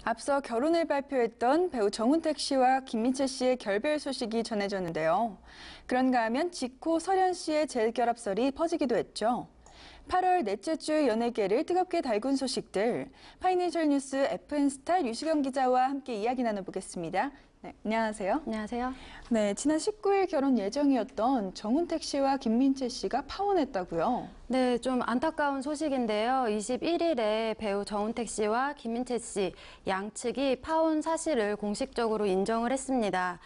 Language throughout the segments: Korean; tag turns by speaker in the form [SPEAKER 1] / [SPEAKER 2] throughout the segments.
[SPEAKER 1] 앞서 결혼을 발표했던 배우 정훈택 씨와 김민채 씨의 결별 소식이 전해졌는데요. 그런가 하면 지코 설현 씨의 재결합설이 퍼지기도 했죠. 8월 넷째 주 연예계를 뜨겁게 달군 소식들, 파이낸셜 뉴스 FN스타 류시경 기자와 함께 이야기 나눠보겠습니다. 네, 안녕하세요.
[SPEAKER 2] 안녕하세요.
[SPEAKER 1] 네, 지난 19일 결혼 예정이었던 정훈택 씨와 김민채 씨가 파혼했다고요?
[SPEAKER 2] 네, 좀 안타까운 소식인데요. 21일에 배우 정훈택 씨와 김민채 씨 양측이 파혼 사실을 공식적으로 인정을 했습니다.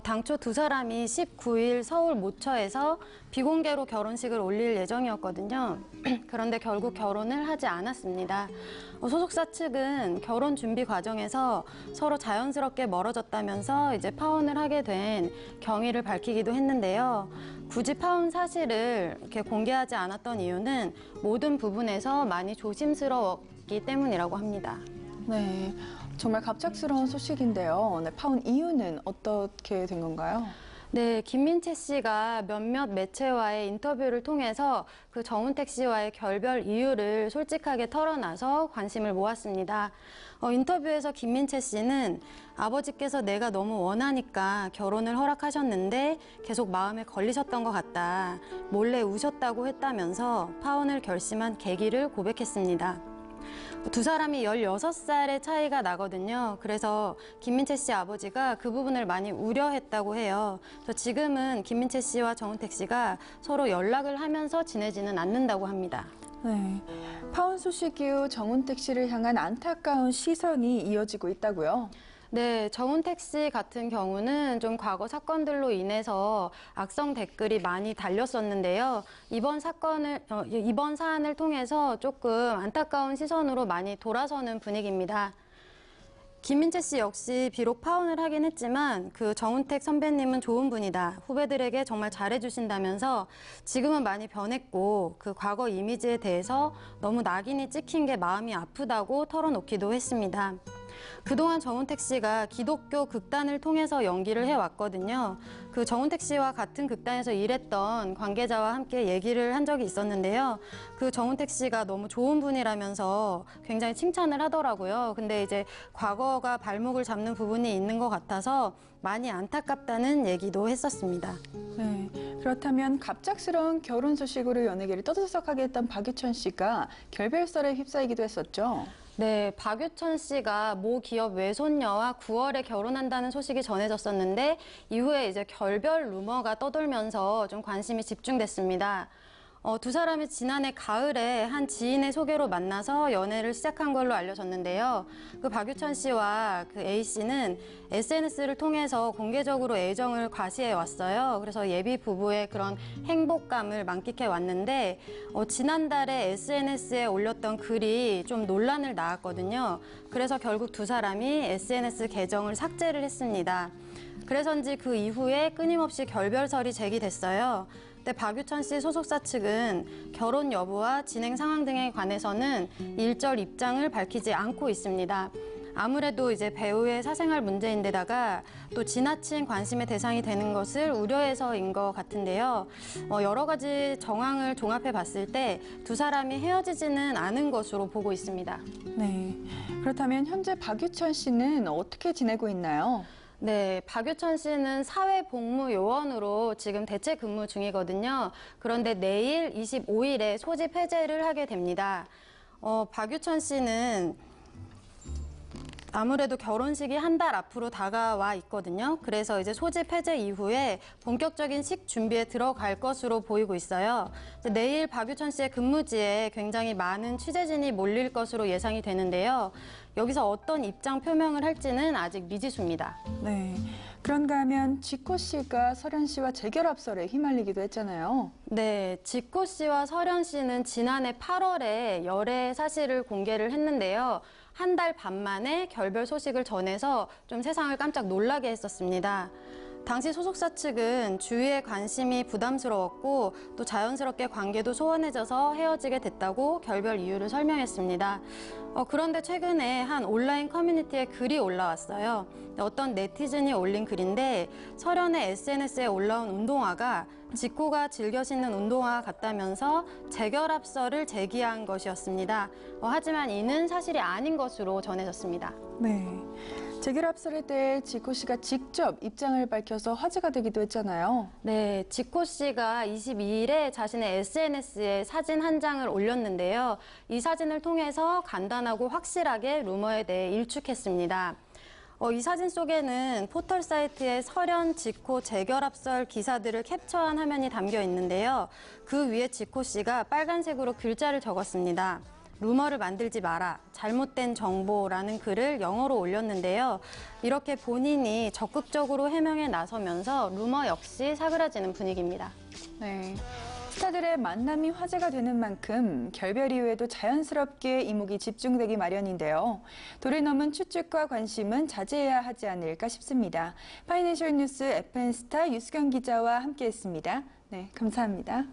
[SPEAKER 2] 당초 두 사람이 19일 서울 모처에서 비공개로 결혼식을 올릴 예정이었거든요. 그런데 결국 결혼을 하지 않았습니다. 소속사 측은 결혼 준비 과정에서 서로 자연스럽게 멀어졌다면서 이제 파혼을 하게 된 경위를 밝히기도 했는데요. 굳이 파혼 사실을 이렇게 공개하지 않았던 이유는 모든 부분에서 많이 조심스러웠기 때문이라고 합니다.
[SPEAKER 1] 네, 정말 갑작스러운 소식인데요. 네, 파혼 이유는 어떻게 된 건가요?
[SPEAKER 2] 네, 김민채 씨가 몇몇 매체와의 인터뷰를 통해서 그 정훈택 씨와의 결별 이유를 솔직하게 털어놔서 관심을 모았습니다. 인터뷰에서 김민채 씨는 아버지께서 내가 너무 원하니까 결혼을 허락하셨는데 계속 마음에 걸리셨던 것 같다. 몰래 우셨다고 했다면서 파혼을 결심한 계기를 고백했습니다. 두 사람이 16살의 차이가 나거든요. 그래서 김민채 씨 아버지가 그 부분을 많이 우려했다고 해요. 그래서 지금은 김민채 씨와 정훈택 씨가 서로 연락을 하면서 지내지는 않는다고 합니다.
[SPEAKER 1] 네, 파혼 소식 이후 정훈택 씨를 향한 안타까운 시선이 이어지고 있다고요?
[SPEAKER 2] 네, 정훈택 씨 같은 경우는 좀 과거 사건들로 인해서 악성 댓글이 많이 달렸었는데요. 이번 사안을 통해서 조금 안타까운 시선으로 많이 돌아서는 분위기입니다. 김민채 씨 역시 비록 파혼을 하긴 했지만 그 정훈택 선배님은 좋은 분이다. 후배들에게 정말 잘해주신다면서 지금은 많이 변했고 그 과거 이미지에 대해서 너무 낙인이 찍힌 게 마음이 아프다고 털어놓기도 했습니다. 그동안 정훈택 씨가 기독교 극단을 통해서 연기를 해왔거든요. 그 정훈택 씨와 같은 극단에서 일했던 관계자와 함께 얘기를 한 적이 있었는데요. 그 정훈택 씨가 너무 좋은 분이라면서 굉장히 칭찬을 하더라고요. 근데 이제 과거가 발목을 잡는 부분이 있는 것 같아서 많이 안타깝다는 얘기도 했었습니다.
[SPEAKER 1] 네, 그렇다면 갑작스러운 결혼 소식으로 연예계를 떠들썩하게 했던 박유천 씨가 결별설에 휩싸이기도 했었죠?
[SPEAKER 2] 네, 박유천 씨가 모 기업 외손녀와 9월에 결혼한다는 소식이 전해졌었는데 이후에 이제 결별 루머가 떠돌면서 좀 관심이 집중됐습니다. 두 사람이 지난해 가을에 한 지인의 소개로 만나서 연애를 시작한 걸로 알려졌는데요. 그 박유천 씨와 그 A 씨는 SNS를 통해서 공개적으로 애정을 과시해 왔어요. 그래서 예비 부부의 그런 행복감을 만끽해 왔는데 지난달에 SNS에 올렸던 글이 좀 논란을 낳았거든요. 그래서 결국 두 사람이 SNS 계정을 삭제를 했습니다. 그래서인지 그 이후에 끊임없이 결별설이 제기됐어요. 근데 박유천 씨 소속사 측은 결혼 여부와 진행 상황 등에 관해서는 일절 입장을 밝히지 않고 있습니다. 아무래도 이제 배우의 사생활 문제인데다가 또 지나친 관심의 대상이 되는 것을 우려해서인 것 같은데요. 여러 가지 정황을 종합해 봤을 때 두 사람이 헤어지지는 않은 것으로 보고 있습니다.
[SPEAKER 1] 네, 그렇다면 현재 박유천 씨는 어떻게 지내고 있나요?
[SPEAKER 2] 네, 박유천 씨는 사회복무요원으로 지금 대체 근무 중이거든요. 그런데 내일 25일에 소집 해제를 하게 됩니다. 박유천 씨는 아무래도 결혼식이 한 달 앞으로 다가와 있거든요. 그래서 이제 소집 해제 이후에 본격적인 식 준비에 들어갈 것으로 보이고 있어요. 내일 박유천 씨의 근무지에 굉장히 많은 취재진이 몰릴 것으로 예상이 되는데요. 여기서 어떤 입장 표명을 할지는 아직 미지수입니다.
[SPEAKER 1] 네, 그런가 하면 지코 씨가 설현 씨와 재결합설에 휘말리기도 했잖아요.
[SPEAKER 2] 네, 지코 씨와 설현 씨는 지난해 8월에 열애 사실을 공개를 했는데요. 한 달 반 만에 결별 소식을 전해서 좀 세상을 깜짝 놀라게 했었습니다. 당시 소속사 측은 주위의 관심이 부담스러웠고 또 자연스럽게 관계도 소원해져서 헤어지게 됐다고 결별 이유를 설명했습니다. 그런데 최근에 한 온라인 커뮤니티에 글이 올라왔어요. 어떤 네티즌이 올린 글인데 설현의 SNS에 올라온 운동화가 지코가 즐겨 신는 운동화와 같다면서 재결합설을 제기한 것이었습니다. 하지만 이는 사실이 아닌 것으로 전해졌습니다.
[SPEAKER 1] 네. 재결합설에 대해 지코 씨가 직접 입장을 밝혀서 화제가 되기도 했잖아요.
[SPEAKER 2] 네, 지코 씨가 22일에 자신의 SNS에 사진 한 장을 올렸는데요. 이 사진을 통해서 간단하고 확실하게 루머에 대해 일축했습니다. 이 사진 속에는 포털 사이트의 설현, 지코 재결합설 기사들을 캡처한 화면이 담겨 있는데요. 그 위에 지코 씨가 빨간색으로 글자를 적었습니다. 루머를 만들지 마라, 잘못된 정보라는 글을 영어로 올렸는데요. 이렇게 본인이 적극적으로 해명에 나서면서 루머 역시 사그라지는 분위기입니다.
[SPEAKER 1] 네. 스타들의 만남이 화제가 되는 만큼 결별 이후에도 자연스럽게 이목이 집중되기 마련인데요. 도를 넘은 추측과 관심은 자제해야 하지 않을까 싶습니다. 파이낸셜 뉴스 FN스타 유수경 기자와 함께했습니다. 네, 감사합니다.